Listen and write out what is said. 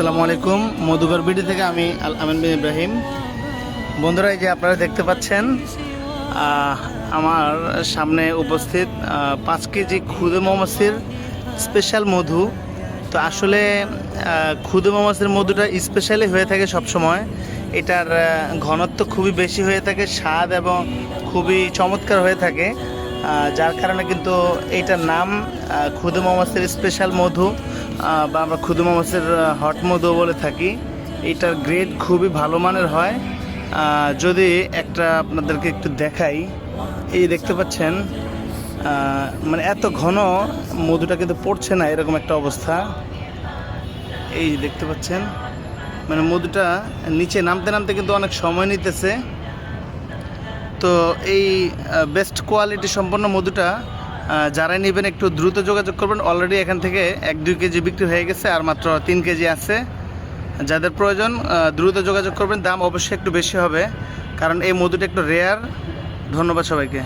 আসসালামু আলাইকুম। মধুঘর বিডি থেকে আমি আমিন বিন ইব্রাহিম। বন্ধুরা, এই যে আপনারা দেখতে পাচ্ছেন আমার সামনে উপস্থিত 5 কেজি খুদে মৌমাছির স্পেশাল মধু। তো আসলে খুদে মৌমাছির মধুটা স্পেশালি হয়ে থাকে সবসময়। এটার ঘনত্ব খুবই বেশি হয়ে থাকে, স্বাদ এবং খুবই চমৎকার হয়ে থাকে, যার কারণে কিন্তু এইটার নাম খুদে মৌমাছির স্পেশাল মধু, বা আমরা খুদে মৌমাছির হট মধু বলে থাকি। এইটার গ্রেড খুবই ভালো মানের হয়। যদি একটা আপনাদেরকে একটু দেখাই, এই দেখতে পাচ্ছেন মানে এত ঘন মধুটা কিন্তু পড়ছে না, এরকম একটা অবস্থা। এই দেখতে পাচ্ছেন মানে মধুটা নিচে নামতে নামতে কিন্তু অনেক সময় নিতেছে। তো এই বেস্ট কোয়ালিটি সম্পন্ন মধুটা যারা নেবেন একটু দ্রুত যোগাযোগ করবেন। অলরেডি এখান থেকে 1-2 কেজি বিক্রি হয়ে গেছে, আর মাত্র 3 কেজি আছে। যাদের প্রয়োজন দ্রুত যোগাযোগ করবেন। দাম অবশ্যই একটু বেশি হবে, কারণ এই মধুটা একটু রেয়ার। ধন্যবাদ সবাইকে।